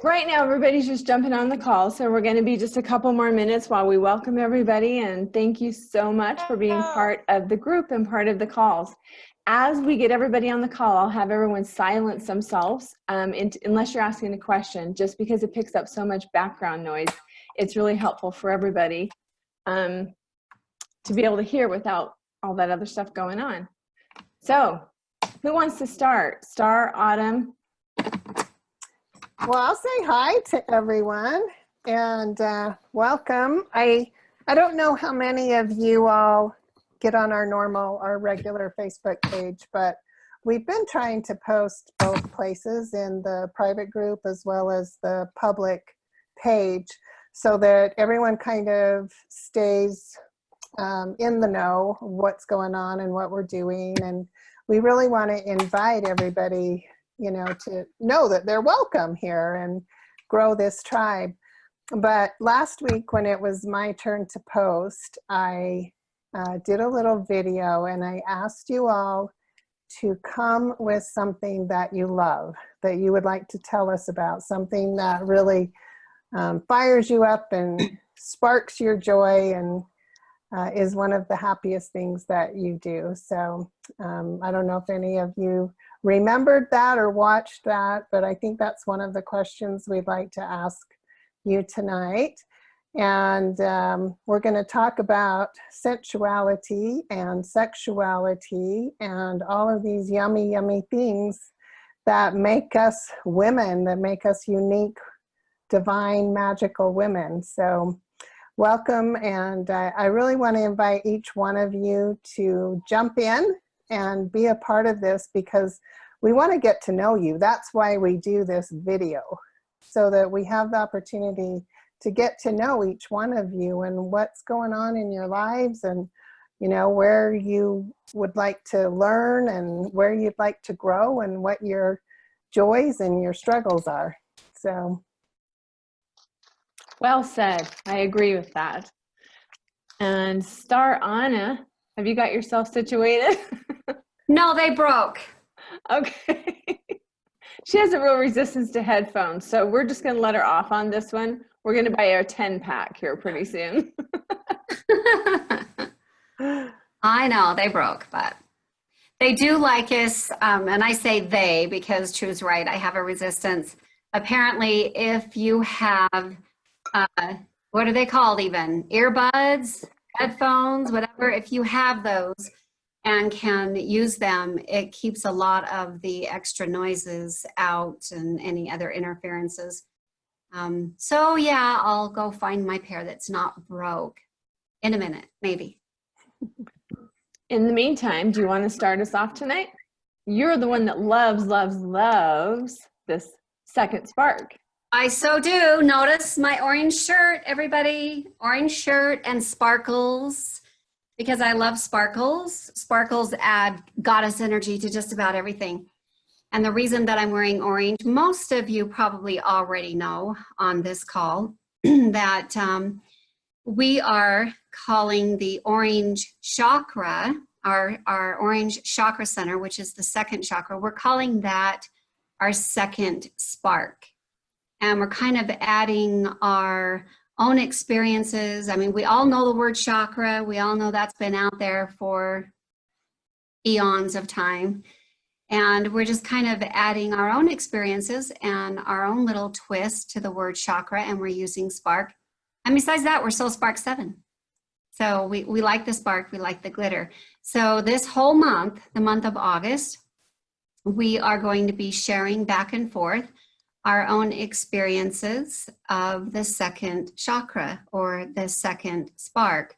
Right now, everybody's just jumping on the call, so we're going to be just a couple more minutes while we welcome everybody, and thank you so much for being part of the group and part of the calls. As we get everybody on the call, I'll have everyone silence themselves unless you're asking a question, just because it picks up so much background noise. It's really helpful for everybody to be able to hear without all that other stuff going on. So, who wants to start? Star, Autumn? Well, I'll say hi to everyone and welcome. I don't know how many of you all get on our regular Facebook page, but we've been trying to post both places in the private group as well as the public page so that everyone kind of stays in the know of what's going on and what we're doing. And we really want to invite everybody, you know, to know that they're welcome here and grow this tribe. But last week when it was my turn to post, I did a little video and I asked you all to come with something that you love, that you would like to tell us about, something that really fires you up and sparks your joy and is one of the happiest things that you do. So I don't know if any of you remembered that or watched that, but I think that's one of the questions we'd like to ask you tonight. And we're going to talk about sensuality and sexuality and all of these yummy, yummy things that make us women, that make us unique, divine, magical women. So welcome, and I really want to invite each one of you to jump in and be a part of this because we want to get to know you. That's why we do this video, so that we have the opportunity to get to know each one of you and what's going on in your lives and, you know, where you would like to learn and where you'd like to grow and what your joys and your struggles are. So. Well said. I agree with that. And Star Anna, have you got yourself situated? No, they broke. Okay. She has a real resistance to headphones, so we're just going to let her off on this one. We're going to buy her a 10-pack here pretty soon. I know, they broke, but they do like us, and I say they because True's right, I have a resistance. Apparently, if you have, what are they called even? Earbuds, headphones, whatever, if you have those and can use them, it keeps a lot of the extra noises out and any other interferences. So yeah, I'll go find my pair that's not broke in a minute, maybe. In the meantime, do you want to start us off tonight? You're the one that loves, loves, loves this second spark. I so do. Notice my orange shirt, everybody. Orange shirt and sparkles, because I love sparkles. Sparkles add goddess energy to just about everything. And the reason that I'm wearing orange, most of you probably already know on this call that we are calling the orange chakra, our orange chakra center, which is the second chakra, we're calling that our second spark. And we're kind of adding our own experiences. I mean, we all know the word chakra. We all know that's been out there for eons of time. And we're just kind of adding our own experiences and our own little twist to the word chakra, and we're using spark. And besides that, we're Soul Spark 7. So we like the spark, we like the glitter. So this whole month, the month of August, we are going to be sharing back and forth our own experiences of the second chakra or the second spark.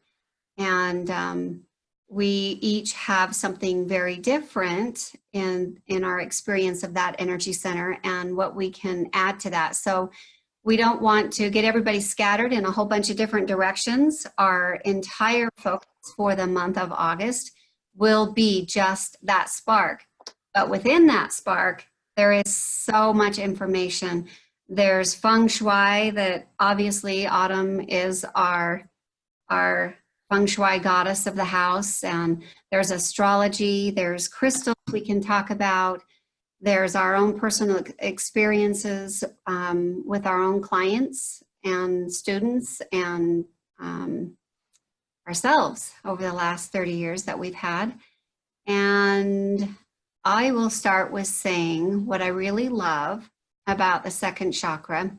And we each have something very different in our experience of that energy center and what we can add to that. So we don't want to get everybody scattered in a whole bunch of different directions. Our entire focus for the month of August will be just that spark. But within that spark, there is so much information. There's feng shui that obviously Autumn is our feng shui goddess of the house, and there's astrology, there's crystals we can talk about, There's our own personal experiences with our own clients and students and ourselves over the last 30 years that we've had. And I will start with saying what I really love about the second chakra.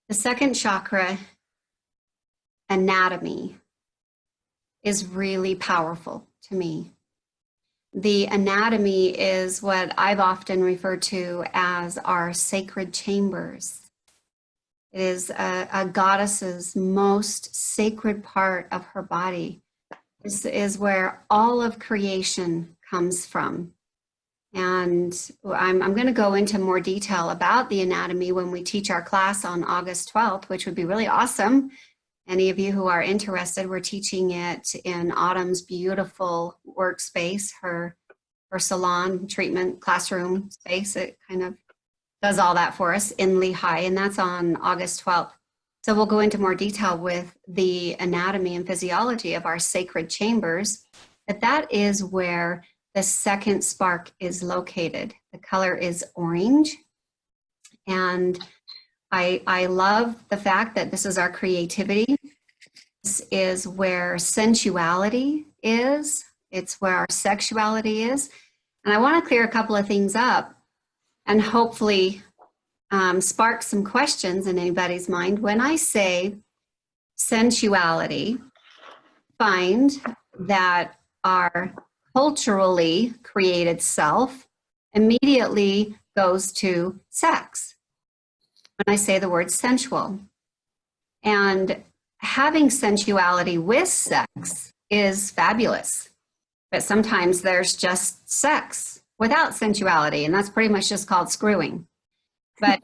The second chakra anatomy is really powerful to me. The anatomy is what I've often referred to as our sacred chambers. It is a goddess's most sacred part of her body. This is where all of creation comes from. And I'm going to go into more detail about the anatomy when we teach our class on August 12th, which would be really awesome. Any of you who are interested, we're teaching it in Autumn's beautiful workspace, her salon, treatment, classroom space. It kind of does all that for us in Lehigh, and that's on August 12th. So we'll go into more detail with the anatomy and physiology of our sacred chambers, but that is where the second spark is located. The color is orange, and I love the fact that this is our creativity. This is where sensuality is. It's where our sexuality is. And I want to clear a couple of things up and hopefully spark some questions in anybody's mind. When I say sensuality, find that our culturally created self immediately goes to sex when I say the word sensual. And having sensuality with sex is fabulous. But sometimes there's just sex without sensuality, and that's pretty much just called screwing. But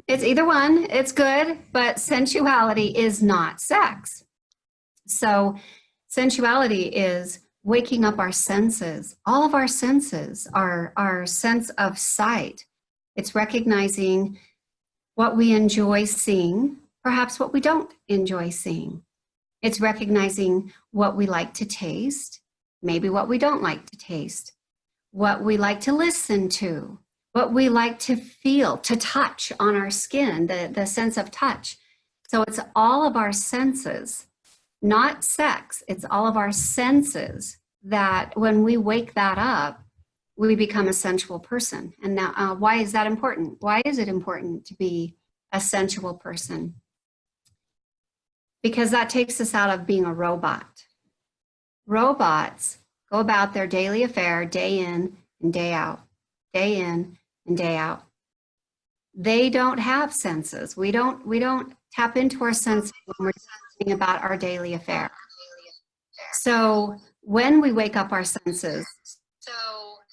it's either one, it's good, but sensuality is not sex. So sensuality is waking up our senses, all of our senses, our sense of sight. It's recognizing what we enjoy seeing, perhaps what we don't enjoy seeing. It's recognizing what we like to taste, maybe what we don't like to taste, what we like to listen to, what we like to feel, to touch on our skin, the sense of touch. So it's all of our senses, not sex. It's all of our senses that when we wake that up, we become a sensual person. And now, why is that important? Why is it important to be a sensual person? Because that takes us out of being a robot. Robots go about their daily affair day in and day out, day in and day out. They don't have senses. We don't tap into our senses when we're thinking about our daily affair. So when we wake up our senses,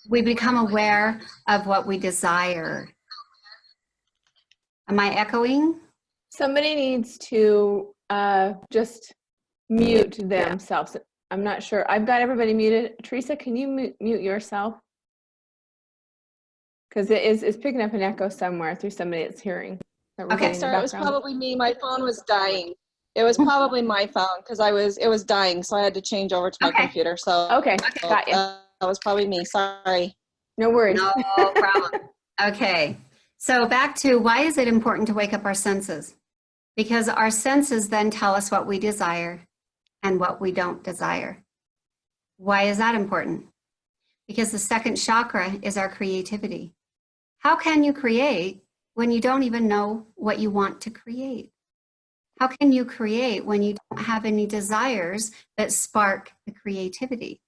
we become aware of what we desire. Am I echoing? Somebody needs to just mute themselves. I'm not sure. I've got everybody muted. Teresa, can you mute yourself? Because it's picking up an echo somewhere through somebody that's hearing. That we're getting in the Sorry, it was background. probably me. My phone was dying. It was probably my phone because it was dying, so I had to change over to my computer. So Okay, got you. that was probably me. Sorry. No worries. No problem. Okay, so back to why is it important to wake up our senses? Because our senses then tell us what we desire and what we don't desire. Why is that important? Because the second chakra is our creativity. How can you create when you don't even know what you want to create? How can you create when you don't have any desires that spark the creativity?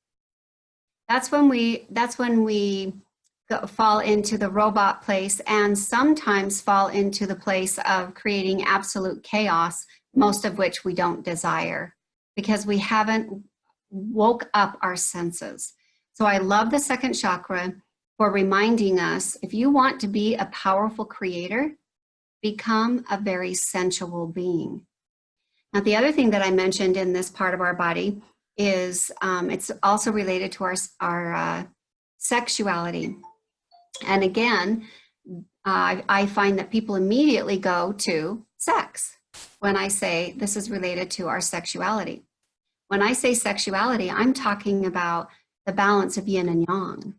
That's when we fall into the robot place and sometimes fall into the place of creating absolute chaos, most of which we don't desire because we haven't woke up our senses. So I love the second chakra for reminding us, if you want to be a powerful creator, become a very sensual being. Now, the other thing that I mentioned in this part of our body is it's also related to our sexuality. And again, I find that people immediately go to sex when I say this is related to our sexuality. When I say sexuality, I'm talking about the balance of yin and yang.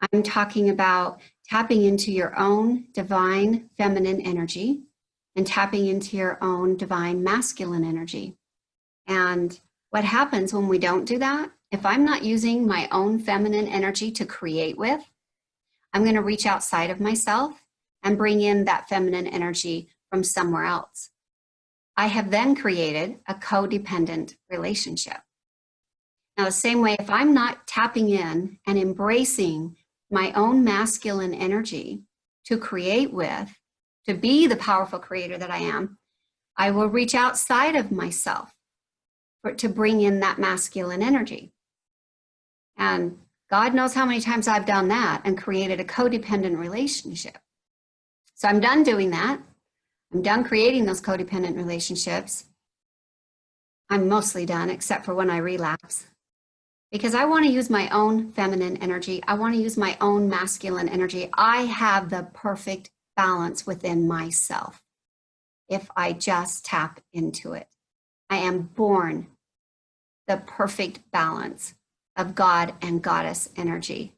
I'm talking about tapping into your own divine feminine energy and tapping into your own divine masculine energy. And what happens when we don't do that? If I'm not using my own feminine energy to create with, I'm going to reach outside of myself and bring in that feminine energy from somewhere else. I have then created a codependent relationship. Now, the same way, if I'm not tapping in and embracing my own masculine energy to create with, to be the powerful creator that I am, I will reach outside of myself to bring in that masculine energy. And God knows how many times I've done that and created a codependent relationship. So I'm done doing that. I'm done creating those codependent relationships. I'm mostly done, except for when I relapse. Because I want to use my own feminine energy. I want to use my own masculine energy. I have the perfect balance within myself if I just tap into it. I am born the perfect balance of God and goddess energy.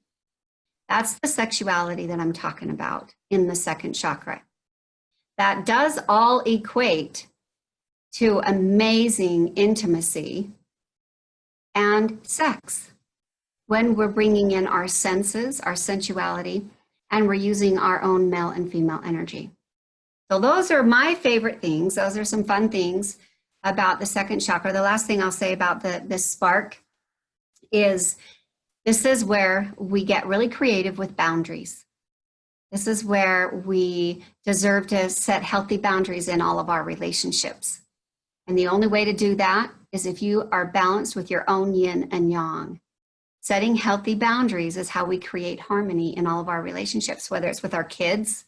That's the sexuality that I'm talking about in the second chakra. That does all equate to amazing intimacy and sex when we're bringing in our senses, our sensuality, and we're using our own male and female energy. So those are my favorite things. Those are some fun things about the second chakra. The last thing I'll say about this spark is this is where we get really creative with boundaries. This is where we deserve to set healthy boundaries in all of our relationships. And the only way to do that is if you are balanced with your own yin and yang. Setting healthy boundaries is how we create harmony in all of our relationships, whether it's with our kids,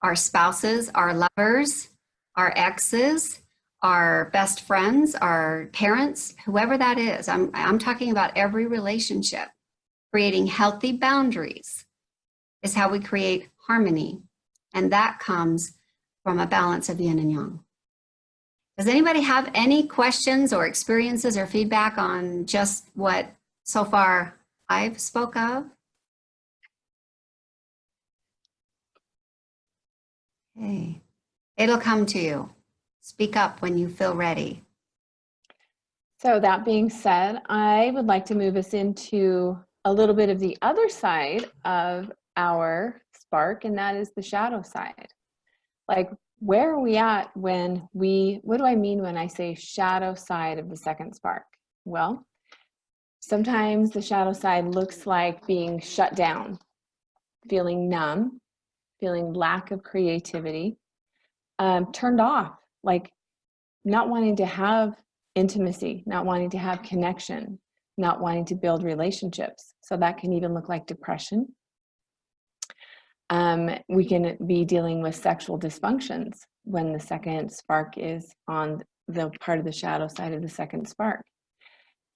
our spouses, our lovers, our exes, our best friends, our parents, whoever that is. I'm talking about every relationship. Creating healthy boundaries is how we create harmony. And that comes from a balance of yin and yang. Does anybody have any questions or experiences or feedback on just what so far I've spoke of? Okay, it'll come to you. Speak up when you feel ready. So that being said, I would like to move us into a little bit of the other side of our spark, and that is the shadow side. Like, where are we at when what do I mean when I say shadow side of the second spark? Well, sometimes the shadow side looks like being shut down, feeling numb, feeling lack of creativity, turned off, like not wanting to have intimacy, not wanting to have connection, not wanting to build relationships. So that can even look like depression. We can be dealing with sexual dysfunctions when the second spark is on the part of the shadow side of the second spark.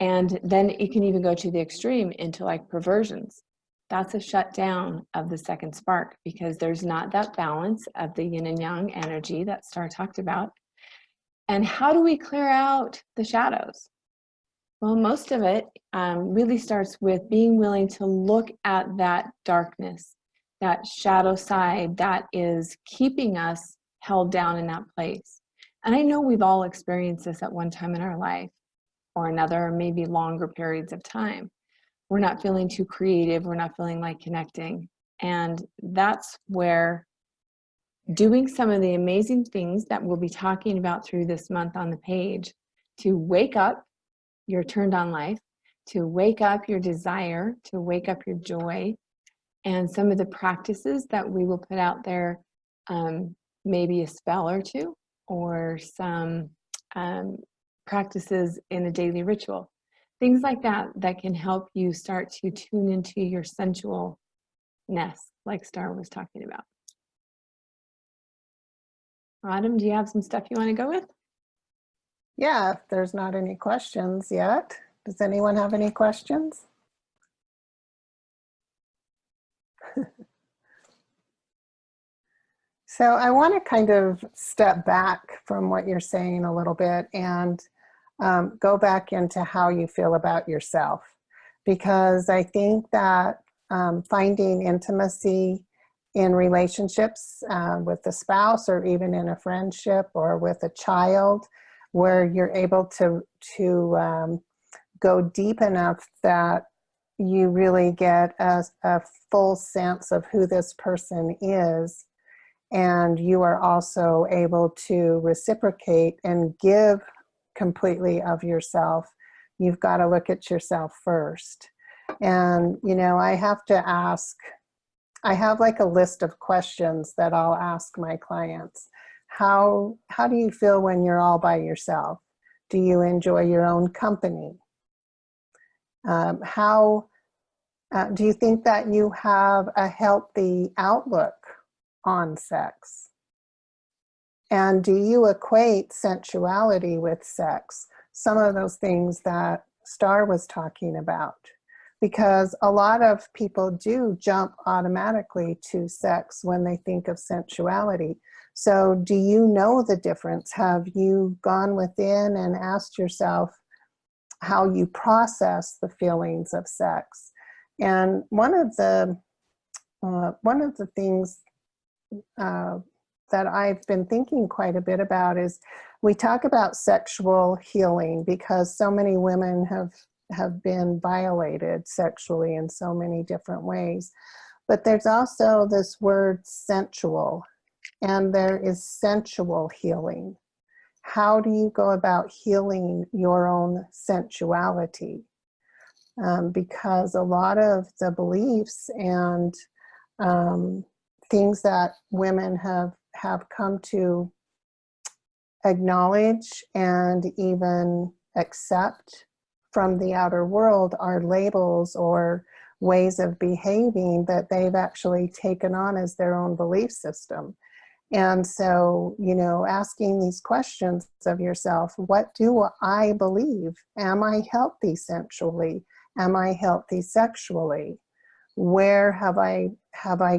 And then it can even go to the extreme into like perversions. That's a shutdown of the second spark because there's not that balance of the yin and yang energy that Star talked about. And how do we clear out the shadows? Well, most of it really starts with being willing to look at that darkness, that shadow side that is keeping us held down in that place. And I know we've all experienced this at one time in our life or another, or maybe longer periods of time. We're not feeling too creative. We're not feeling like connecting. And that's where doing some of the amazing things that we'll be talking about through this month on the page to wake up your turned on life, to wake up your desire, to wake up your joy, and some of the practices that we will put out there, maybe a spell or two, or some practices in a daily ritual. Things like that that can help you start to tune into your sensualness, like Star was talking about. Autumn, do you have some stuff you want to go with? Yeah, if there's not any questions yet. Does anyone have any questions? So I want to kind of step back from what you're saying a little bit and go back into how you feel about yourself. Because I think that finding intimacy in relationships with a spouse, or even in a friendship or with a child, where you're able to go deep enough that you really get a full sense of who this person is, and you are also able to reciprocate and give completely of yourself. You've got to look at yourself first. And, you know, I have like a list of questions that I'll ask my clients. How do you feel when you're all by yourself? Do you enjoy your own company? Do you think that you have a healthy outlook on sex? And do you equate sensuality with sex? Some of those things that Star was talking about. Because a lot of people do jump automatically to sex when they think of sensuality. So do you know the difference? Have you gone within and asked yourself how you process the feelings of sex? And one of the things that I've been thinking quite a bit about is, we talk about sexual healing because so many women have been violated sexually in so many different ways. But there's also this word sensual, and there is sensual healing. How do you go about healing your own sensuality? Because a lot of the beliefs and things that women have come to acknowledge and even accept from the outer world are labels or ways of behaving that they've actually taken on as their own belief system. And so, you know, asking these questions of yourself, what do I believe? Am I healthy sensually? Am I healthy sexually? Where have I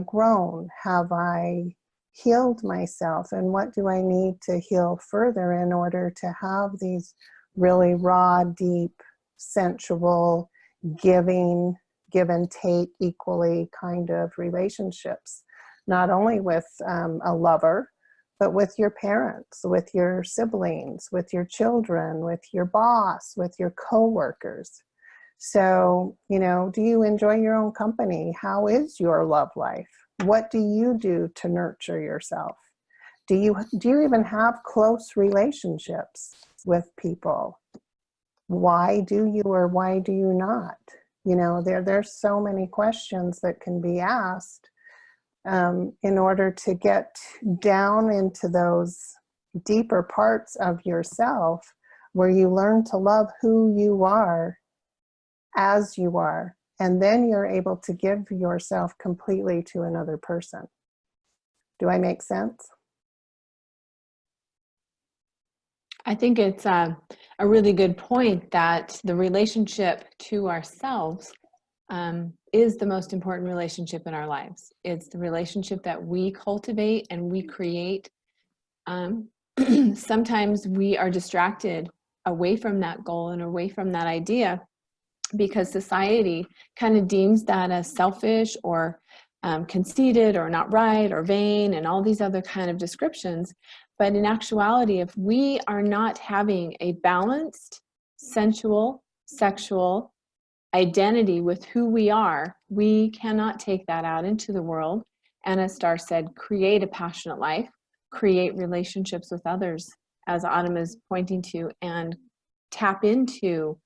grown? Have I healed myself? And what do I need to heal further in order to have these really raw, deep, sensual, give and take equally kind of relationships, not only with a lover, but with your parents, with your siblings, with your children, with your boss, with your coworkers. So, you know, do you enjoy your own company? How is your love life? What do you do to nurture yourself? Do you even have close relationships with people? Why do you or why do you not? You know, there's so many questions that can be asked in order to get down into those deeper parts of yourself where you learn to love who you are as you are. And then you're able to give yourself completely to another person. Do I make sense? I think it's a really good point that the relationship to ourselves is the most important relationship in our lives. It's the relationship that we cultivate and we create. Sometimes we are distracted away from that goal and away from that idea because society kind of deems that as selfish or conceited or not right or vain and all these other kind of descriptions. But in actuality, if we are not having a balanced, sensual, sexual identity with who we are, we cannot take that out into the world. And as Star said, create a passionate life, create relationships with others, as Autumn is pointing to, and tap into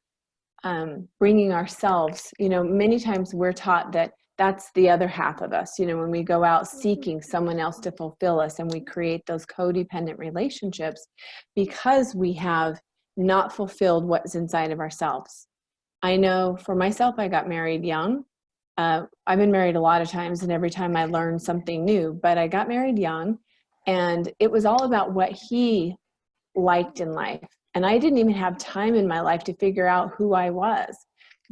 bringing ourselves, you know, many times we're taught that that's the other half of us, you know, when we go out seeking someone else to fulfill us and we create those codependent relationships because we have not fulfilled what's inside of ourselves. I know for myself, I got married young. I've been married a lot of times and every time I learned something new, but I got married young and it was all about what he liked in life. And I didn't even have time in my life to figure out who I was.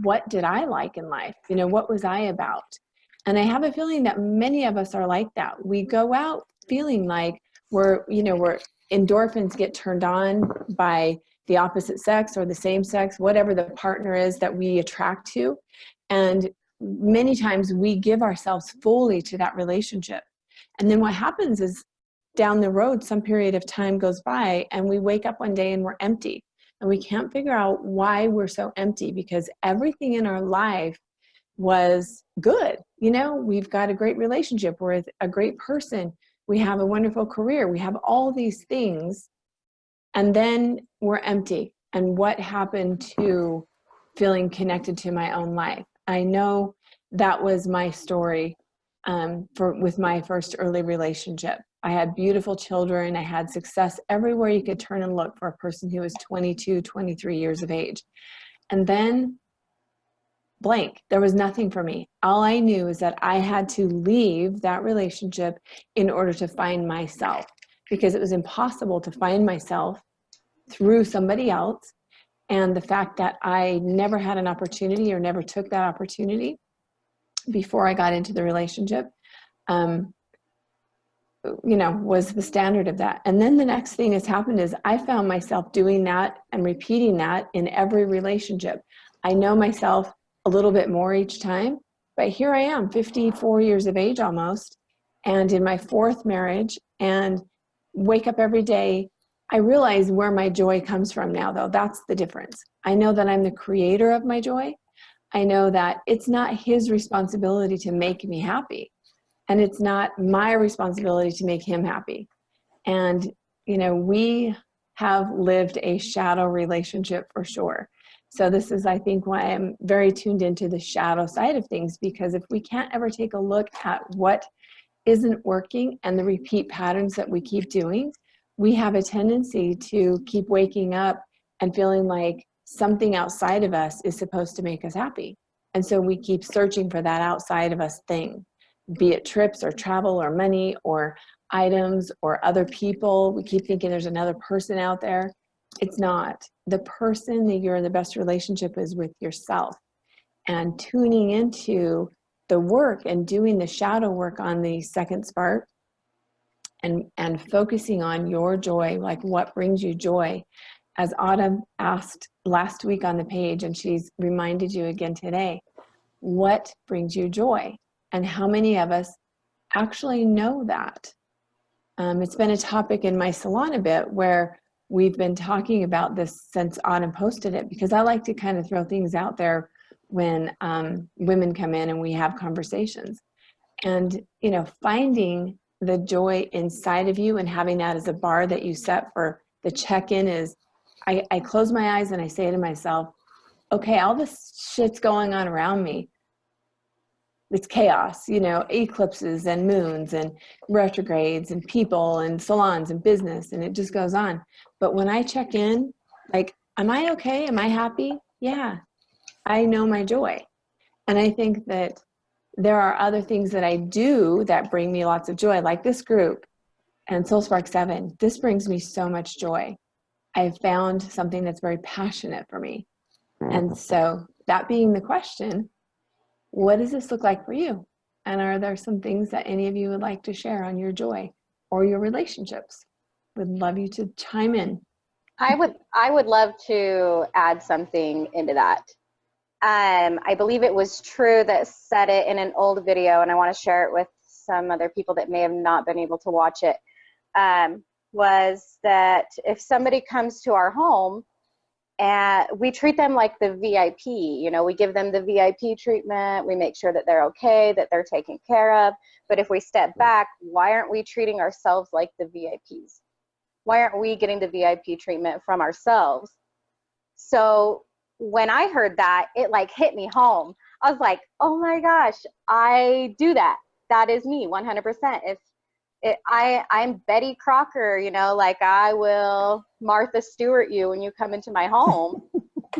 What did I like in life? You know, what was I about? And I have a feeling that many of us are like that. We go out feeling like we're endorphins get turned on by the opposite sex or the same sex, whatever the partner is that we attract to. And many times we give ourselves fully to that relationship. And then what happens is down the road, some period of time goes by and we wake up one day and we're empty. And we can't figure out why we're so empty, because everything in our life was good. You know, we've got a great relationship. We're a great person. We have a wonderful career. We have all these things. And then we're empty. And what happened to feeling connected to my own life? I know that was my story with my first early relationship. I had beautiful children. I had success everywhere you could turn and look for a person who was 22, 23 years of age. And then blank, there was nothing for me. All I knew is that I had to leave that relationship in order to find myself, because it was impossible to find myself through somebody else. And the fact that I never had an opportunity or never took that opportunity before I got into the relationship, was the standard of that. And then the next thing that's happened is I found myself doing that and repeating that in every relationship. I know myself a little bit more each time, but here I am, 54 years of age almost, and in my fourth marriage, and wake up every day. I realize where my joy comes from now, though. That's the difference. I know that I'm the creator of my joy. I know that it's not his responsibility to make me happy. And it's not my responsibility to make him happy. And, we have lived a shadow relationship for sure. So this is, I think, why I'm very tuned into the shadow side of things, because if we can't ever take a look at what isn't working and the repeat patterns that we keep doing, we have a tendency to keep waking up and feeling like something outside of us is supposed to make us happy. And so we keep searching for that outside of us thing, be it trips or travel or money or items or other people. We keep thinking there's another person out there. It's not. The person that you're in the best relationship is with yourself. And tuning into the work and doing the shadow work on the second spark, and focusing on your joy, like what brings you joy. As Autumn asked last week on the page, and she's reminded you again today, what brings you joy? And how many of us actually know that? It's been a topic in my salon a bit, where we've been talking about this since Autumn posted it, because I like to kind of throw things out there when women come in and we have conversations. And, finding the joy inside of you and having that as a bar that you set for the check-in is, I close my eyes and I say to myself, okay, all this shit's going on around me. It's chaos, eclipses and moons and retrogrades and people and salons and business, and it just goes on. But when I check in, like, am I okay? Am I happy? Yeah, I know my joy. And I think that there are other things that I do that bring me lots of joy, like this group and Soul Spark 7. This brings me so much joy. I've found something that's very passionate for me. And so that being the question, what does this look like for you? And are there some things that any of you would like to share on your joy or your relationships? Would love you to chime in. I would love to add something into that. I believe it was True that said it in an old video, and I want to share it with some other people that may have not been able to watch it, was that if somebody comes to our home, and we treat them like the VIP, we give them the VIP treatment. We make sure that they're okay, that they're taken care of. But if we step back, why aren't we treating ourselves like the VIPs? Why aren't we getting the VIP treatment from ourselves? So when I heard that, it like hit me home. I was like, oh my gosh, I do that. That is me 100%. I'm Betty Crocker, like I will Martha Stewart you when you come into my home,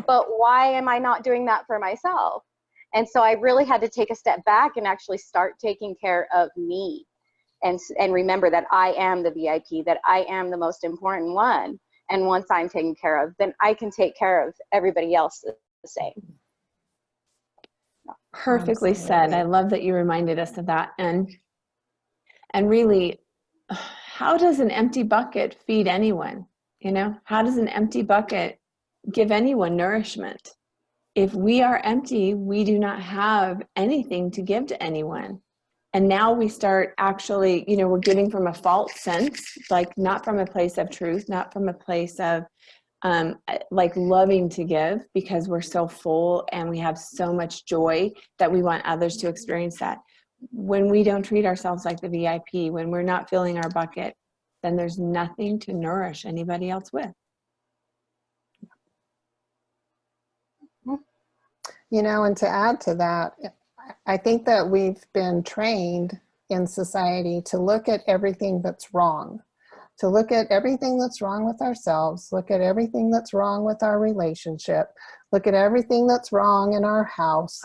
but why am I not doing that for myself? And so I really had to take a step back and actually start taking care of me, and remember that I am the VIP, that I am the most important one. And once I'm taken care of, then I can take care of everybody else the same. Perfectly said. I love that you reminded us of that. And really, how does an empty bucket feed anyone? How does an empty bucket give anyone nourishment? if we are empty, we do not have anything to give to anyone. And now we start actually, we're giving from a false sense, like not from a place of truth, not from a place of like loving to give, because we're so full and we have so much joy that we want others to experience that. When we don't treat ourselves like the VIP, when we're not filling our bucket, then there's nothing to nourish anybody else with. And to add to that, I think that we've been trained in society to look at everything that's wrong, to look at everything that's wrong with ourselves, look at everything that's wrong with our relationship, look at everything that's wrong in our house,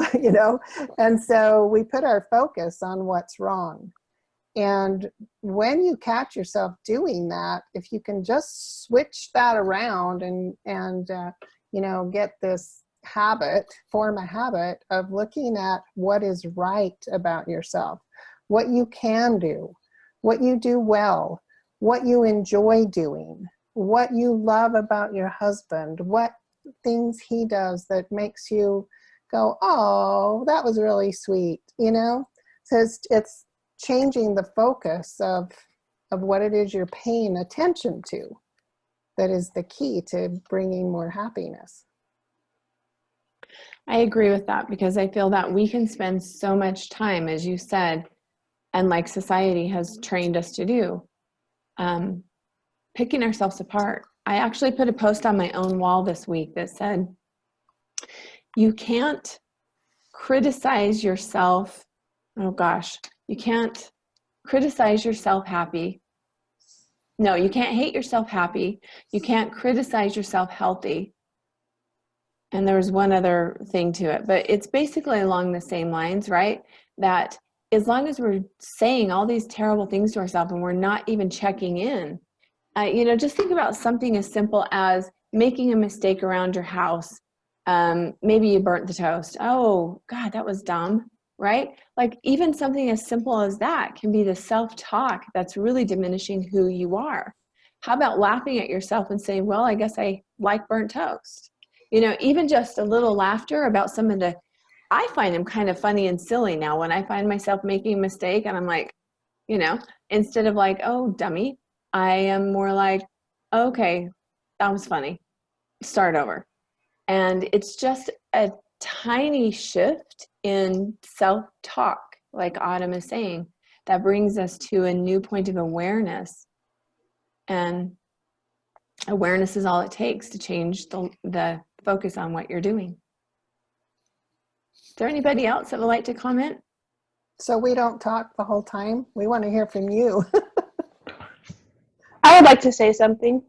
and so we put our focus on what's wrong. And when you catch yourself doing that, if you can just switch that around and get this form a habit of looking at what is right about yourself, what you can do, what you do well, what you enjoy doing, what you love about your husband, what things he does that makes you go, oh, that was really sweet, So it's changing the focus of what it is you're paying attention to that is the key to bringing more happiness. I agree with that, because I feel that we can spend so much time, as you said, and like society has trained us to do, picking ourselves apart. I actually put a post on my own wall this week that said, you can't criticize yourself. Oh gosh, you can't criticize yourself happy. No, you can't hate yourself happy. You can't criticize yourself healthy. And there was one other thing to it, but it's basically along the same lines, right? That as long as we're saying all these terrible things to ourselves and we're not even checking in, just think about something as simple as making a mistake around your house. Maybe you burnt the toast. Oh, God, that was dumb, right? Like even something as simple as that can be the self-talk that's really diminishing who you are. How about laughing at yourself and saying, well, I guess I like burnt toast? Even just a little laughter about some of I find them kind of funny and silly now when I find myself making a mistake and I'm like, instead of like, oh, dummy, I am more like, okay, that was funny. Start over. And it's just a tiny shift in self-talk, like Autumn is saying, that brings us to a new point of awareness. And awareness is all it takes to change the focus on what you're doing. Is there anybody else that would like to comment? So we don't talk the whole time. We want to hear from you. I would like to say something.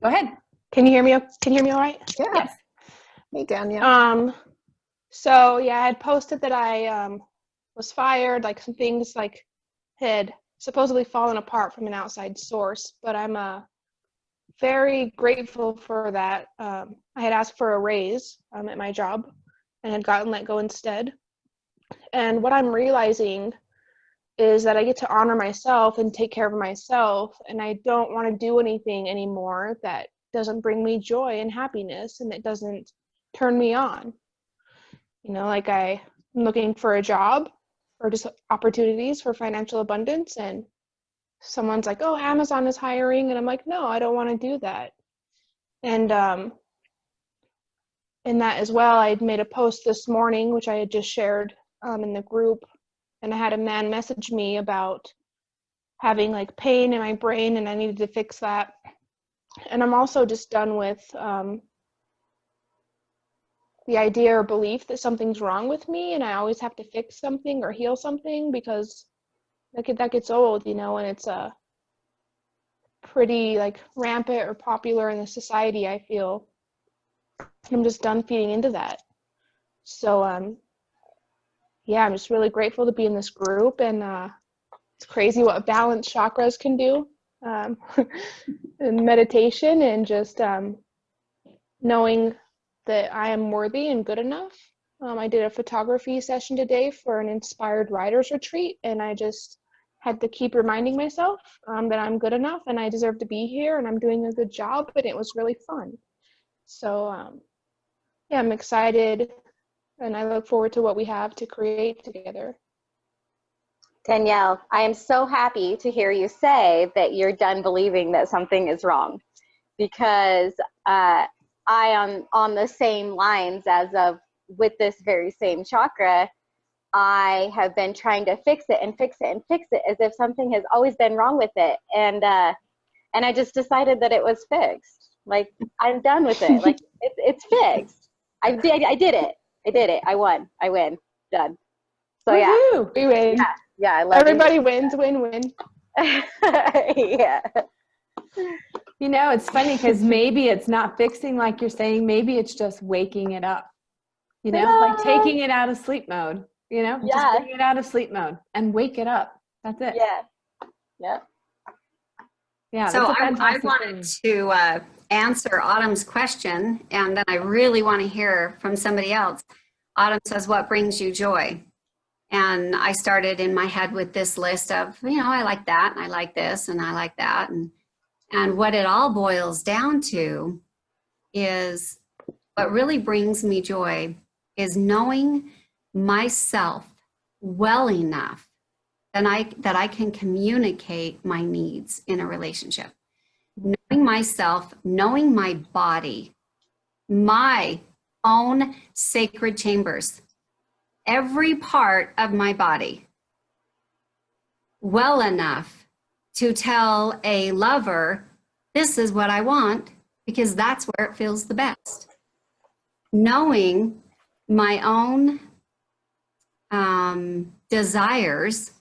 Go ahead. Can you hear me? Can you hear me all right? Yeah. Yes. Hey, Danielle. So yeah, I had posted that I was fired, like some things like had supposedly fallen apart from an outside source, but I'm very grateful for that. I had asked for a raise at my job and had gotten let go instead. And what I'm realizing is that I get to honor myself and take care of myself, and I don't want to do anything anymore that doesn't bring me joy and happiness and that doesn't turn me on. Like I'm looking for a job or just opportunities for financial abundance, and someone's like, oh, Amazon is hiring, and I'm like, no, I don't want to do that. And in that as well, I had made a post this morning, which I had just shared in the group, and I had a man message me about having like pain in my brain and I needed to fix that. And I'm also just done with the idea or belief that something's wrong with me and I always have to fix something or heal something, because that gets old, and it's pretty like rampant or popular in the society, I feel. I'm just done feeding into that. So yeah, I'm just really grateful to be in this group, and it's crazy what balanced chakras can do, and meditation, and just knowing that I am worthy and good enough. I did a photography session today for an inspired writers retreat, and I just had to keep reminding myself that I'm good enough and I deserve to be here and I'm doing a good job, and it was really fun. So yeah, I'm excited and I look forward to what we have to create together. Danielle, I am so happy to hear you say that you're done believing that something is wrong, because I am on the same lines as of with this very same chakra. I have been trying to fix it and fix it and fix it as if something has always been wrong with it. And I just decided that it was fixed. Like, I'm done with it. Like, it's fixed. I did it. I won. I win. Done. So yeah. Woohoo! We win. Yeah, I love Everybody wins, win-win. yeah. You know, it's funny because maybe it's not fixing like you're saying. Maybe it's just waking it up. You know, like taking it out of sleep mode. You know, Yeah. just bring it out of sleep mode and wake it up. That's it. Yeah. Yeah. Yeah. So that's a I fantastic wanted thing. to answer Autumn's question, and then I really want to hear from somebody else. Autumn says, what brings you joy? And I started in my head with this list of, you know, I like that, and I like this, and I like that. And what it all boils down to is what really brings me joy is knowing myself well enough that I can communicate my needs in a relationship. Knowing myself, knowing my body, my own sacred chambers, every part of my body well enough to tell a lover, this is what I want, because that's where it feels the best. Knowing my own desires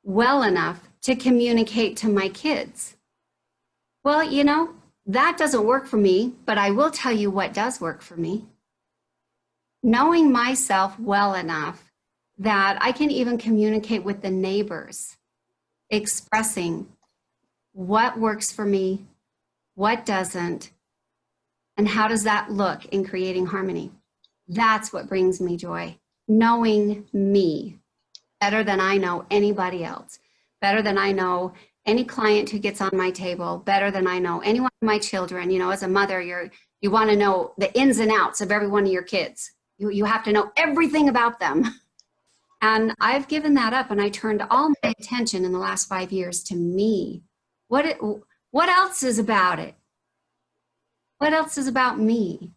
well enough to communicate to my kids. Well, you know, that doesn't work for me, but I will tell you what does work for me. Knowing myself well enough that I can even communicate with the neighbors, expressing what works for me, what doesn't, and how does that look in creating harmony. That's what brings me joy. Knowing me better than I know anybody else, better than I know any client who gets on my table, better than I know any one of my children. You know, as a mother, you want to know the ins and outs of every one of your kids. You have to know everything about them. And I've given that up, and I turned all my attention in the last 5 years to me. What else is about it? What else is about me?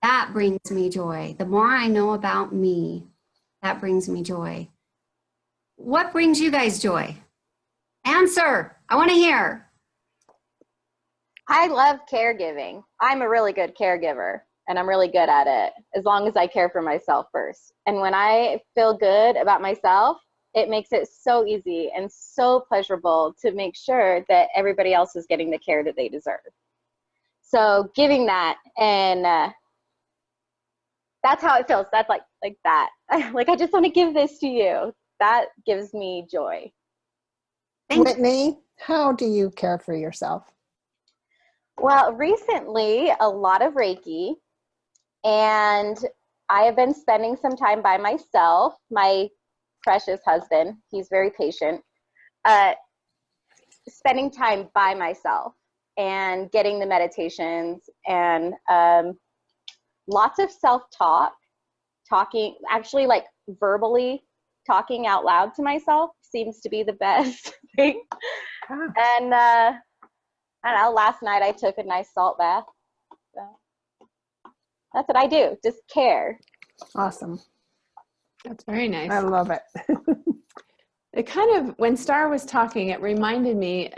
That brings me joy. The more I know about me, that brings me joy. What brings you guys joy? Answer. I want to hear. I love caregiving. I'm a really good caregiver, and I'm really good at it as long as I care for myself first. And when I feel good about myself, it makes it so easy and so pleasurable to make sure that everybody else is getting the care that they deserve. So giving that, and that's how it feels. That's like that. Like, I just want to give this to you. That gives me joy. Whitney, how do you care for yourself? Well, recently, a lot of Reiki, and I have been spending some time by myself. My precious husband, he's very patient, spending time by myself and getting the meditations and lots of self-talk, talking, actually like verbally talking out loud to myself seems to be the best thing. Ah. And I don't know, last night I took a nice salt bath. So that's what I do, just care. Awesome. That's very nice. I love it. It kind of, when Star was talking, it reminded me,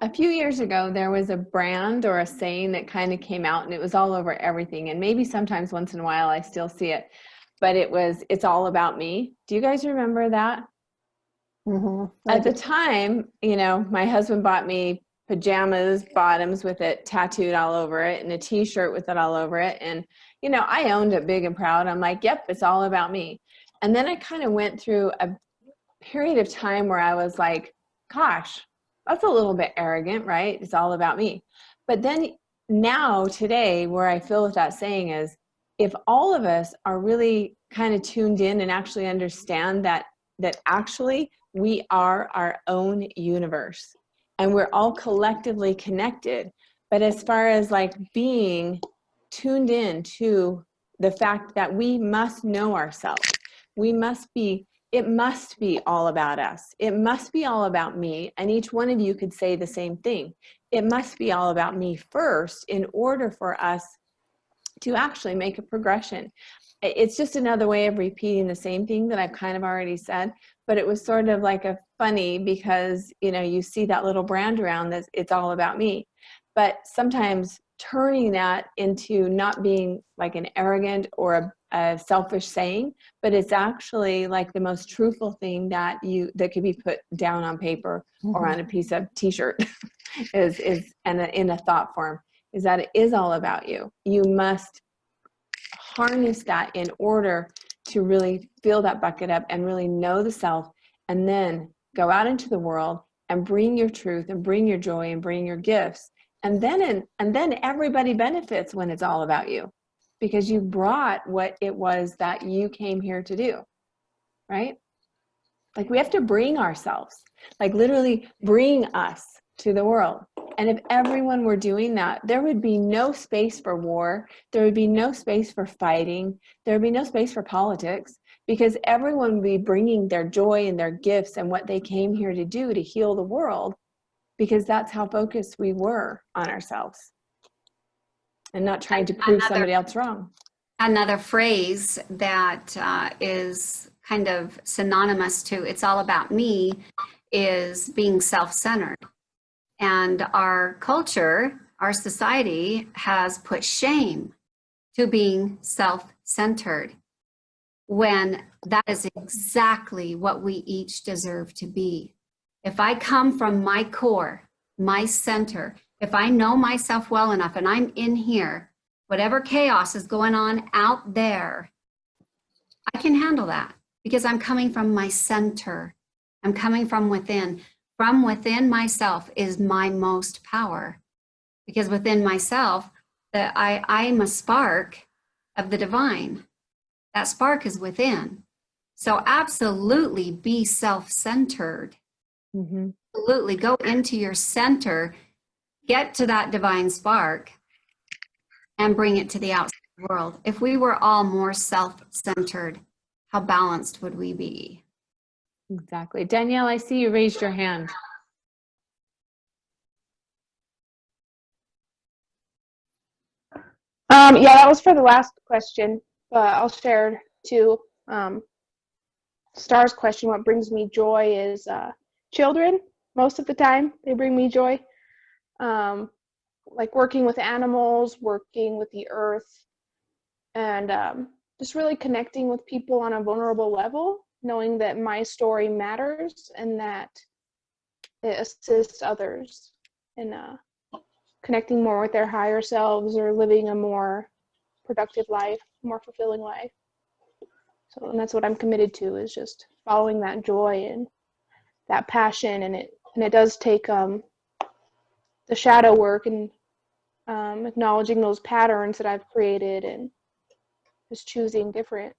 a few years ago, there was a brand or a saying that kind of came out, and it was all over everything. And maybe sometimes once in a while I still see it, but it's all about me. Do you guys remember that? Mm-hmm. At the time, you know, my husband bought me pajamas, bottoms with it tattooed all over it, and a t-shirt with it all over it. And, you know, I owned it big and proud. I'm like, yep, it's all about me. And then I kind of went through a period of time where I was like, gosh, that's a little bit arrogant, right? It's all about me. But then now today, where I feel with that saying is, if all of us are really kind of tuned in and actually understand that actually we are our own universe and we're all collectively connected. But as far as like being tuned in to the fact that we must know ourselves. It must be all about us. It must be all about me. And each one of you could say the same thing. It must be all about me first in order for us to actually make a progression. It's just another way of repeating the same thing that I've kind of already said, but it was sort of like a funny because, you know, you see that little brand around that it's all about me. But sometimes turning that into not being like an arrogant or a selfish saying, but it's actually like the most truthful thing that could be put down on paper or on a piece of t-shirt is in a thought form, is that it is all about you. You must harness that in order to really fill that bucket up and really know the self, and then go out into the world and bring your truth and bring your joy and bring your gifts. And then everybody benefits when it's all about you, because you brought what it was that you came here to do, right? Like we have to bring ourselves, like literally bring us to the world. And if everyone were doing that, there would be no space for war. There would be no space for fighting. There would be no space for politics, because everyone would be bringing their joy and their gifts and what they came here to do to heal the world, because that's how focused we were on ourselves and not trying to prove somebody else wrong. Another phrase that is kind of synonymous to "it's all about me" is being self-centered. And our culture, our society has put shame to being self-centered, when that is exactly what we each deserve to be. If I come from my core, my center, if I know myself well enough and I'm in here, whatever chaos is going on out there, I can handle that because I'm coming from my center. I'm coming from within. From within myself is my most power, because within myself, I'm a spark of the divine. That spark is within. So absolutely be self-centered. Mm-hmm. Absolutely go into your center, get to that divine spark, and bring it to the outside world. If we were all more self-centered, how balanced would we be? Exactly. Danielle, I see you raised your hand. Yeah, that was for the last question, but I'll share too. Star's question, what brings me joy, is children. Most of the time, they bring me joy. Like working with animals, working with the earth, and just really connecting with people on a vulnerable level, knowing that my story matters and that it assists others in connecting more with their higher selves or living a more productive life, more fulfilling life. So, and that's what I'm committed to, is just following that joy and that passion. And it does take the shadow work and acknowledging those patterns that I've created and just choosing different.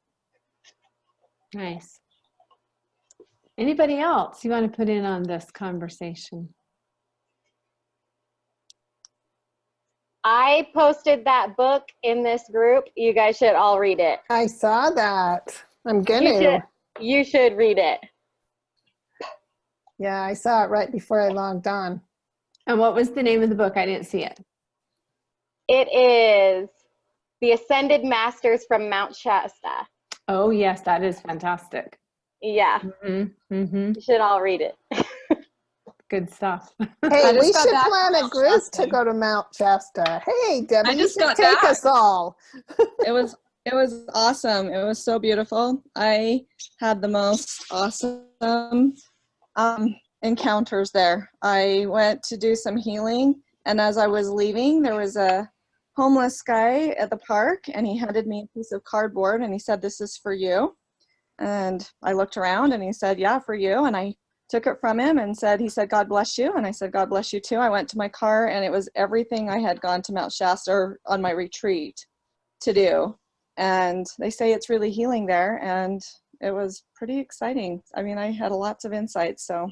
Nice. Anybody else you want to put in on this conversation? I posted that book in this group. You guys should all read it. I saw that. I'm gonna. You should read it. Yeah, I saw it right before I logged on. And what was the name of the book? I didn't see it. It is The Ascended Masters from Mount Shasta. Oh, yes, that is fantastic. Yeah. Mm-hmm. Mm-hmm. You should all read it. Good stuff. Hey, we got should back plan from a Mount group Shasta. to go to Mount Shasta. Hey, Debbie, I you just should got take back. us all. It was awesome. It was so beautiful. I had the most awesome encounters there. I went to do some healing, and as I was leaving, there was a homeless guy at the park, and he handed me a piece of cardboard, and he said, "This is for you." And I looked around, and he said, "Yeah, for you." And I took it from him and he said, "God bless you." And I said, "God bless you too." I went to my car, and it was everything I had gone to Mount Shasta on my retreat to do. And they say it's really healing there, and it was pretty exciting. I mean, I had lots of insights. So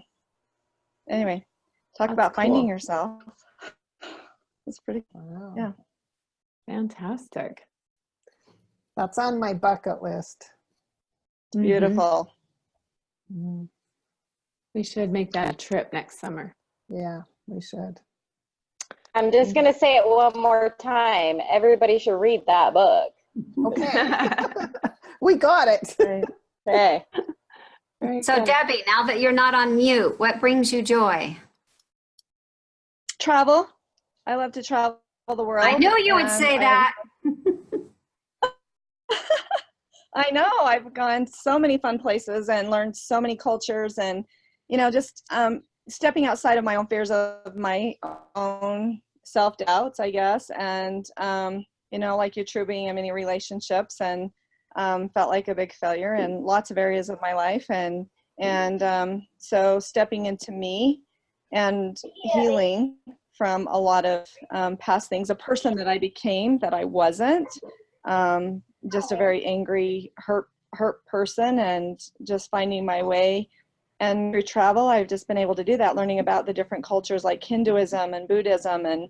anyway, talk That's about finding cool. yourself. It's pretty, Wow. yeah. Fantastic. That's on my bucket list. Beautiful. Mhm. We should make that a trip next summer. Yeah, we should. I'm just going to say it one more time. Everybody should read that book. Okay. We got it. Hey. Very So good. Debbie, now that you're not on mute, what brings you joy? Travel. I love to travel the world. I knew you would and say that. I know. I've gone so many fun places and learned so many cultures, and just stepping outside of my own fears of my own self-doubts, I guess, and like your true being in many relationships, and felt like a big failure in lots of areas of my life, and so stepping into me and healing from a lot of past things, a person that I became that I wasn't, just a very angry, hurt person, and just finding my way. And through travel, I've just been able to do that, learning about the different cultures like Hinduism and Buddhism, and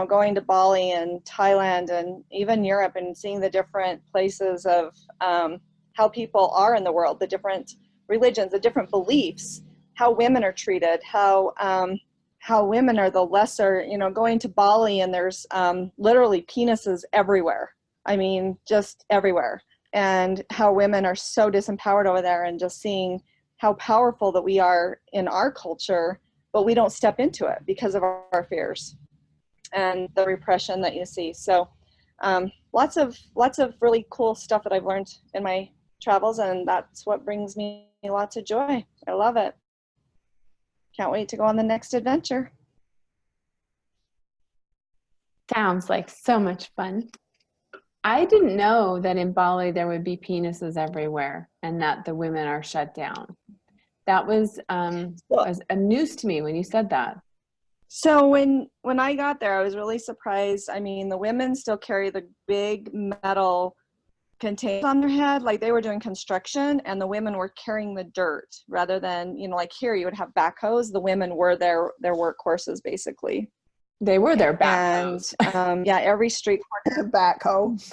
going to Bali and Thailand and even Europe, and seeing the different places of how people are in the world, the different religions, the different beliefs, how women are treated, how women are the lesser, going to Bali and there's literally penises everywhere. I mean, just everywhere. And how women are so disempowered over there, and just seeing how powerful that we are in our culture, but we don't step into it because of our fears and the repression that you see. So lots of really cool stuff that I've learned in my travels, and that's what brings me lots of joy. I love it. Can't wait to go on the next adventure. Sounds like so much fun. I didn't know that in Bali there would be penises everywhere and that the women are shut down. That was a news to me when you said that. So when I got there, I was really surprised. I mean, the women still carry the big metal containers on their head, like they were doing construction, and the women were carrying the dirt rather than, like here you would have backhoes. The women were their workhorses, basically. They were their backhoes. And yeah, every street corner Backhoe.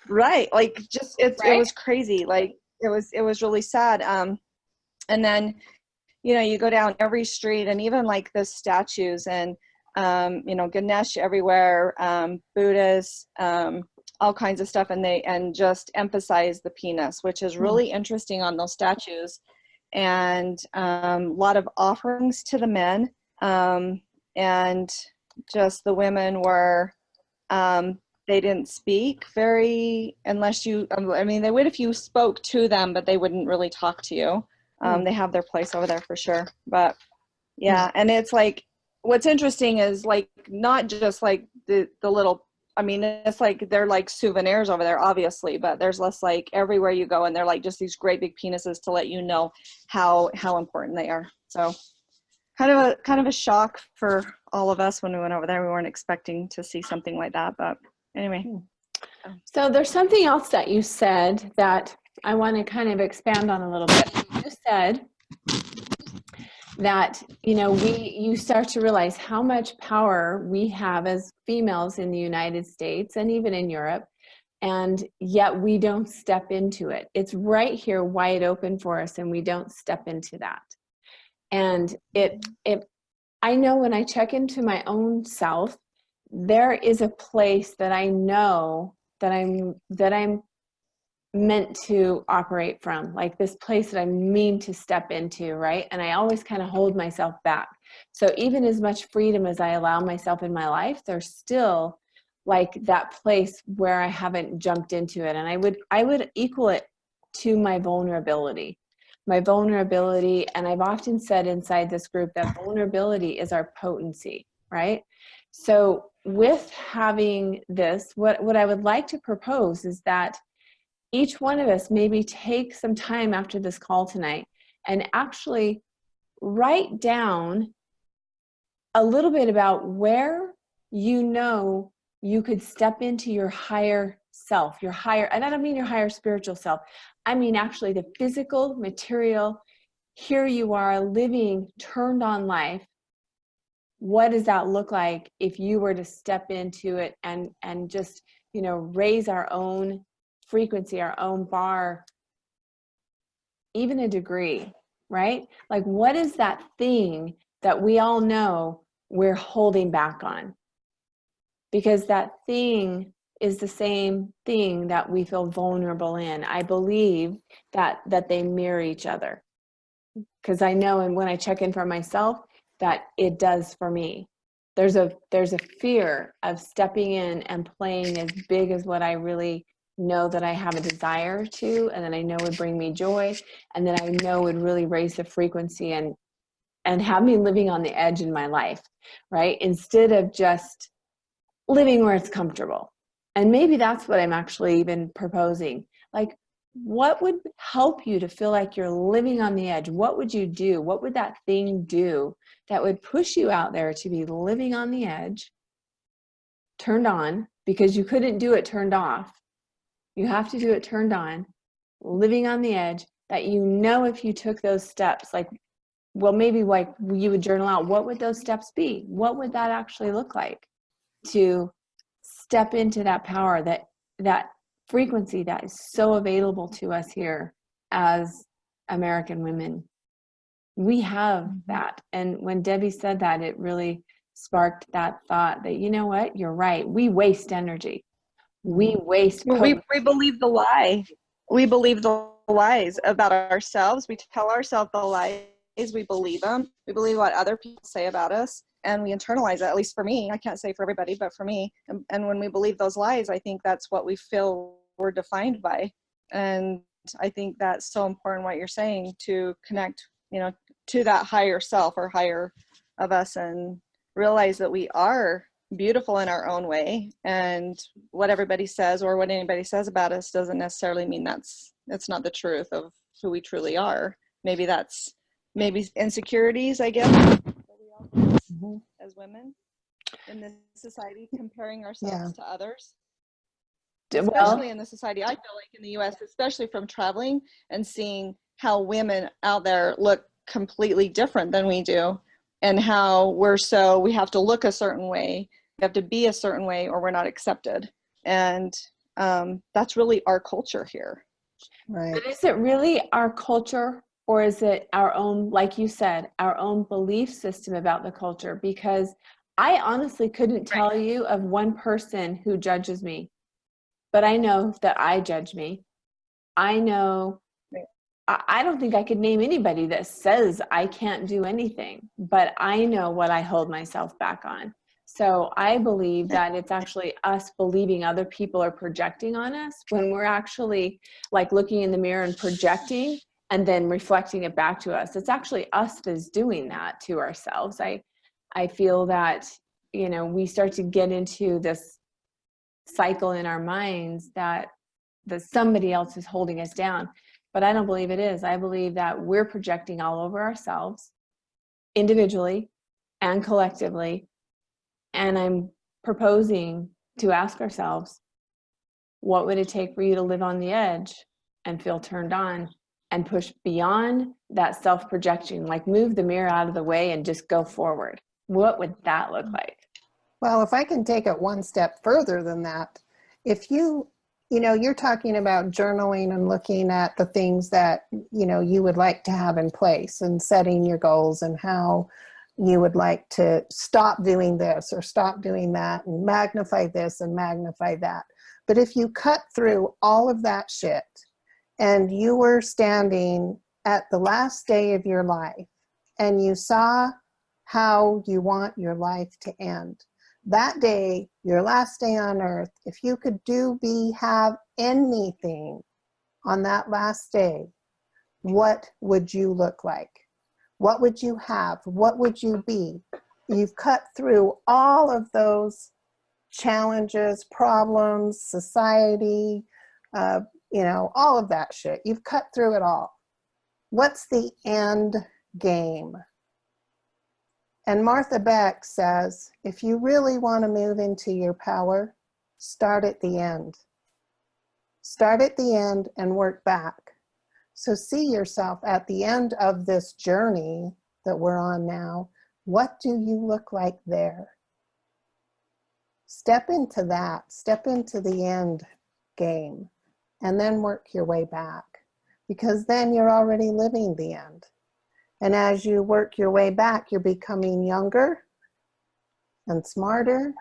right, like just it Right? was crazy. Like it was really sad. And then you go down every street, and even like the statues, and Ganesh everywhere, Buddhas, all kinds of stuff, and just emphasize the penis, which is really interesting on those statues. And a lot of offerings to the men, and just the women were they didn't speak very, unless you I mean, they would if you spoke to them, but they wouldn't really talk to you. They have their place over there for sure. But yeah, and it's like, what's interesting is like not just like the little, I mean, it's like they're like souvenirs over there, obviously, but there's less, like everywhere you go, and they're like just these great big penises to let you know how important they are. So kind of a shock for all of us when we went over there. We weren't expecting to see something like that, but anyway. So there's something else that you said that I want to kind of expand on a little bit. You said that, you start to realize how much power we have as females in the United States and even in Europe, and yet we don't step into it. It's right here wide open for us, and we don't step into that. And I know when I check into my own self, there is a place that I know that I'm meant to operate from, like this place that I mean to step into, right? And I always kind of hold myself back. So even as much freedom as I allow myself in my life, there's still like that place where I haven't jumped into it. And I would equal it to my vulnerability. And I've often said inside this group that vulnerability is our potency, right? So with having this, what I would like to propose is that each one of us maybe take some time after this call tonight and actually write down a little bit about where you could step into your higher self, and I don't mean your higher spiritual self. I mean actually the physical, material, here you are living turned on life. What does that look like if you were to step into it and just raise our own frequency, our own bar, even a degree, right? Like, what is that thing that we all know we're holding back on? Because that thing is the same thing that we feel vulnerable in. I believe that they mirror each other, because I know, and when I check in for myself, that it does for me. There's a fear of stepping in and playing as big as what I really know that I have a desire to, and that I know would bring me joy, and that I know would really raise the frequency and have me living on the edge in my life, right? Instead of just living where it's comfortable. And maybe that's what I'm actually even proposing. Like, what would help you to feel like you're living on the edge? What would you do? What would that thing do that would push you out there to be living on the edge, turned on, because you couldn't do it turned off. You have to do it turned on, living on the edge, that if you took those steps, like, well, maybe like you would journal out, what would those steps be? What would that actually look like to step into that power, that frequency that is so available to us here as American women? We have that. And when Debbie said that, it really sparked that thought that, you know what, you're right. We waste energy. We waste. We believe the lie. We believe the lies about ourselves. We tell ourselves the lies. We believe them. We believe what other people say about us, and we internalize it. At least for me, I can't say for everybody, but for me. And when we believe those lies, I think that's what we feel we're defined by. And I think that's so important what you're saying, to connect, to that higher self or higher of us, and realize that we are beautiful in our own way, and what everybody says or what anybody says about us doesn't necessarily mean that's not the truth of who we truly are. Maybe insecurities, I guess, that we all face as women in this society, comparing ourselves to others, especially in the society. I feel like in the US, especially from traveling and seeing how women out there look completely different than we do, and how we have to look a certain way, we have to be a certain way, or we're not accepted. And that's really our culture here. Right. But is it really our culture, or is it our own, like you said, our own belief system about the culture? Because I honestly couldn't tell you of one person who judges me, but I know that I judge me. I know, I don't think I could name anybody that says I can't do anything, but I know what I hold myself back on. So I believe that it's actually us believing other people are projecting on us, when we're actually like looking in the mirror and projecting and then reflecting it back to us. It's actually us that's doing that to ourselves. I feel that, we start to get into this cycle in our minds that somebody else is holding us down. But I don't believe it is. I believe that we're projecting all over ourselves, individually and collectively. And I'm proposing to ask ourselves, what would it take for you to live on the edge and feel turned on and push beyond that self-projection, like move the mirror out of the way and just go forward? What would that look like? Well, if I can take it one step further than that, if you're talking about journaling and looking at the things that, you would like to have in place, and setting your goals, and how you would like to stop doing this or stop doing that, and magnify this and magnify that. But if you cut through all of that shit, and you were standing at the last day of your life, and you saw how you want your life to end, that day, your last day on earth, if you could have anything on that last day, what would you look like? What would you have? What would you be? You've cut through all of those challenges, problems, society, all of that shit. You've cut through it all. What's the end game? And Martha Beck says, if you really want to move into your power, start at the end. Start at the end and work back. So see yourself at the end of this journey that we're on now. What do you look like there? Step into that, step into the end game, and then work your way back, because then you're already living the end. And as you work your way back, you're becoming younger and smarter,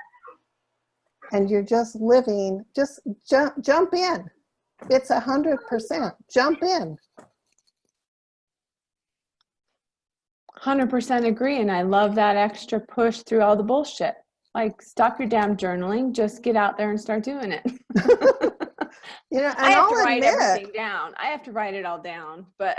and you're just living, just jump in. It's 100%. Jump in. 100% agree. And I love that extra push through all the bullshit. Like, stop your damn journaling, just get out there and start doing it. You know, and I have I'll to write admit, everything down. I have to write it all down, but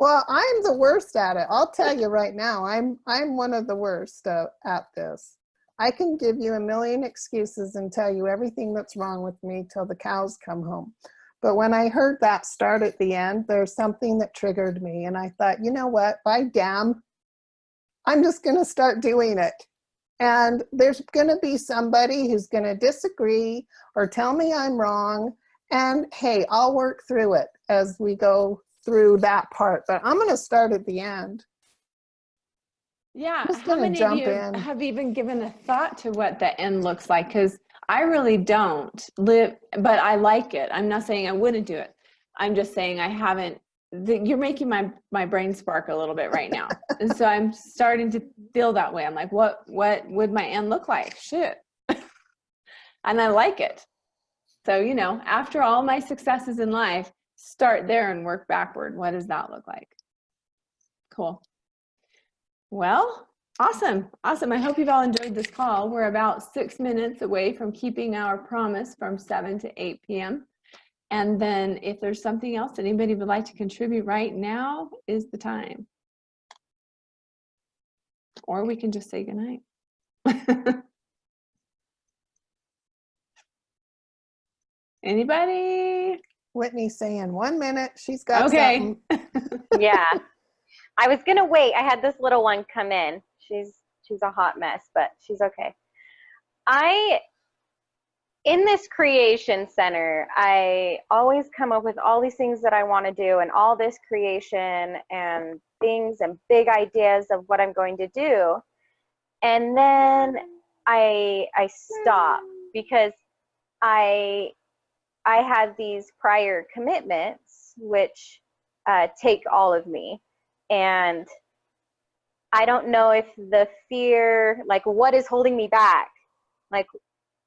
well, I'm the worst at it. I'll tell you right now, I'm one of the worst at this. I can give you a million excuses and tell you everything that's wrong with me till the cows come home. But when I heard that start at the end, there's something that triggered me. And I thought, you know what, by damn, I'm just going to start doing it. And there's going to be somebody who's going to disagree or tell me I'm wrong. And hey, I'll work through it as we go through that part. But I'm going to start at the end. yeah, Just how gonna many of jump you in. have even given a thought to what the end looks like? Because I really don't live, but I like it. I'm not saying I wouldn't do it. I'm just saying I haven't. You're making my brain spark a little bit right now. And so I'm starting to feel that way. I'm like, what would my end look like? Shit. And I like it. So, you know, after all my successes in life, start there and work backward. What does that look like? Cool. Well, awesome. Awesome. I hope you've all enjoyed this call. We're about 6 minutes away from keeping our promise from 7 to 8 p.m. And then if there's something else anybody would like to contribute right now is the time. Or we can just say goodnight. Anybody? Whitney's saying 1 minute. She's got Okay. something. Yeah. I was gonna wait. I had this little one come in. She's a hot mess, but she's okay. In this creation center, I always come up with all these things that I want to do and all this creation and things and big ideas of what I'm going to do. And then I stop because I had these prior commitments which take all of me. And I don't know if the fear, like what is holding me back? Like,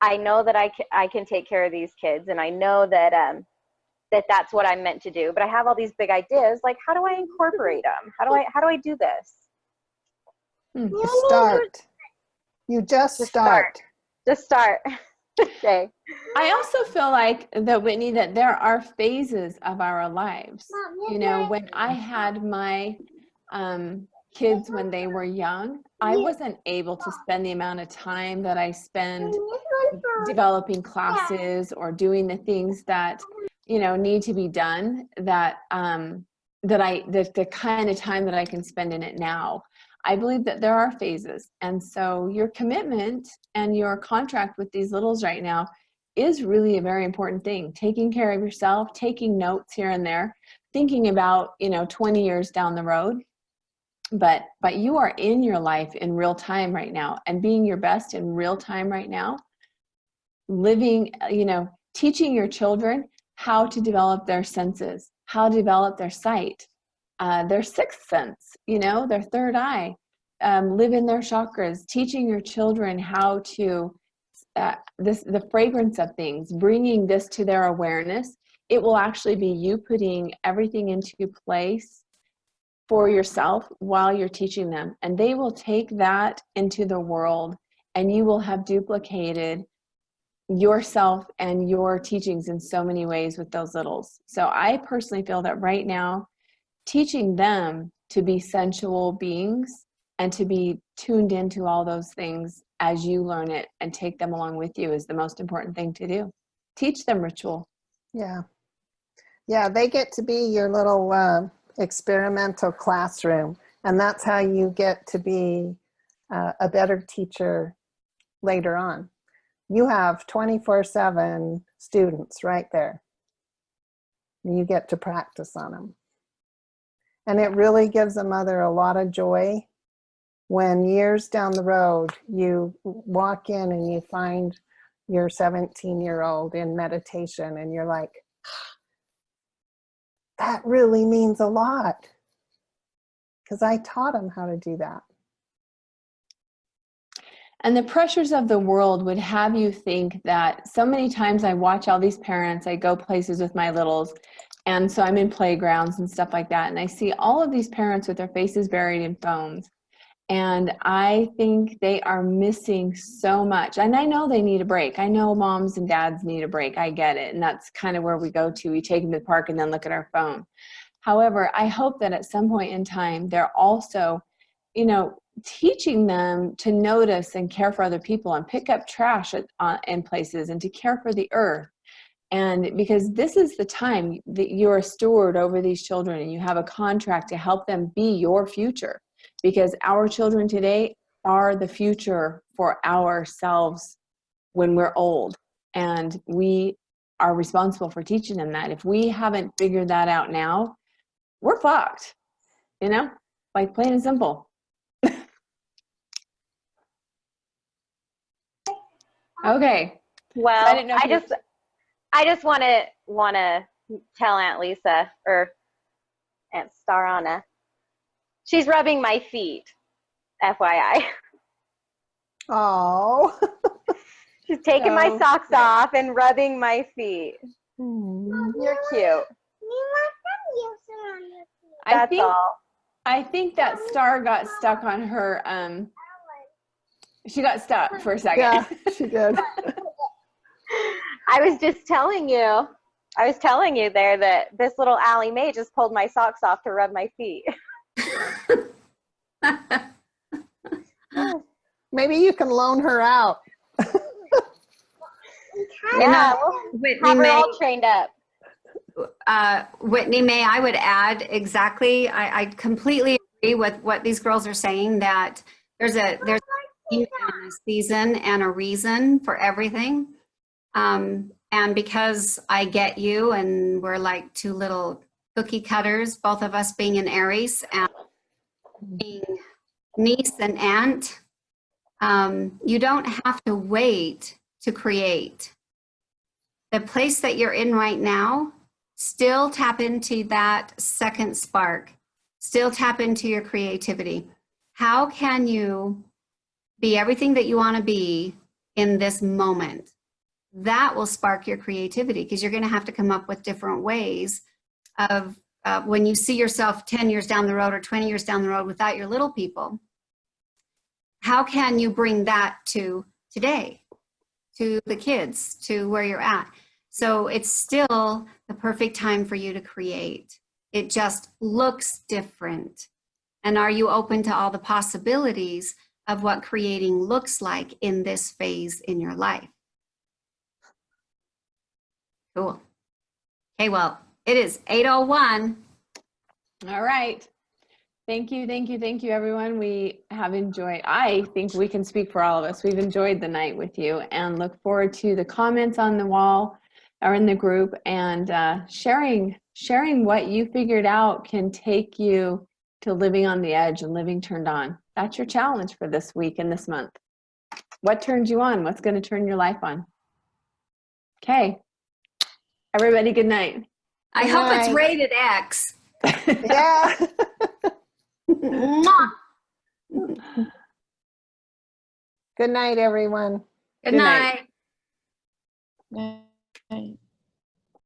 I know that I can take care of these kids, and I know that that's what I'm meant to do. But I have all these big ideas. Like, how do I incorporate them? How do I do this? You start. You just start. Just start. Okay. I also feel like that, Whitney, that there are phases of our lives. You know, when I had my kids when they were young, I wasn't able to spend the amount of time that I spend developing classes or doing the things that, you know, need to be done, that the kind of time that I can spend in it now. I believe that there are phases. And so your commitment and your contract with these littles right now is really a very important thing. Taking care of yourself, taking notes here and there, thinking about, you know, 20 years down the road. But you are in your life in real time right now, and being your best in real time right now, living, you know, teaching your children how to develop their senses, how to develop their sight, their sixth sense, you know, their third eye, live in their chakras, teaching your children how to, the fragrance of things, bringing this to their awareness. It will actually be you putting everything into place for yourself while you're teaching them, and they will take that into the world, and you will have duplicated yourself and your teachings in so many ways with those littles. So I personally feel that right now, teaching them to be sensual beings and to be tuned into all those things as you learn it and take them along with you is the most important thing to do. Teach them ritual. Yeah. Yeah, they get to be your little experimental classroom. And that's how you get to be a better teacher later on. You have 24/7 students right there. You get to practice on them. And it really gives a mother a lot of joy when years down the road you walk in and you find your 17-year-old in meditation and you're like, that really means a lot because I taught him how to do that. And the pressures of the world would have you think that so many times I watch all these parents, I go places with my littles, and so I'm in playgrounds and stuff like that, and I see all of these parents with their faces buried in phones. And I think they are missing so much. And I know they need a break. I know moms and dads need a break. I get it. And that's kind of where we go to. We take them to the park and then look at our phone. However, I hope that at some point in time, they're also, teaching them to notice and care for other people and pick up trash in places and to care for the earth. And because this is the time that you're a steward over these children and you have a contract to help them be your future. Because our children today are the future for ourselves when we're old. And we are responsible for teaching them that. If we haven't figured that out now, we're fucked, like plain and simple. Okay. Well, I didn't know if I just want to tell Aunt Lisa or Aunt Starana, she's rubbing my feet, FYI. Oh. She's taking my socks off and rubbing my feet. You're cute. That's all. I think that star got stuck on her. She got stuck for a second. Yeah, she did. I was telling you there that this little Allie Mae just pulled my socks off to rub my feet. Maybe you can loan her out. Yeah, Whitney have her Mae, all trained up. Whitney Mae, I would add exactly. I completely agree with what these girls are saying. That there's a season and a reason for everything. And because I get you, and we're like two little cookie cutters, both of us being an Aries and being niece and aunt, you don't have to wait to create. The place that you're in right now, still tap into that second spark, still tap into your creativity. How can you be everything that you want to be in this moment? That will spark your creativity, because you're going to have to come up with different ways of when you see yourself 10 years down the road or 20 years down the road without your little people. How can you bring that to today, to the kids, to where you're at? So it's still the perfect time for you to create. It just looks different. And are you open to all the possibilities of what creating looks like in this phase in your life? Cool. Okay, well, it is 8:01. All right. Thank you, everyone. We have enjoyed, I think we can speak for all of us. We've enjoyed the night with you and look forward to the comments on the wall or in the group, and sharing what you figured out can take you to living on the edge and living turned on. That's your challenge for this week and this month. What turns you on? What's going to turn your life on? Okay. Everybody, good night. I hope it's rated X. Yeah. Mwah. Good night, everyone. Good night. Night.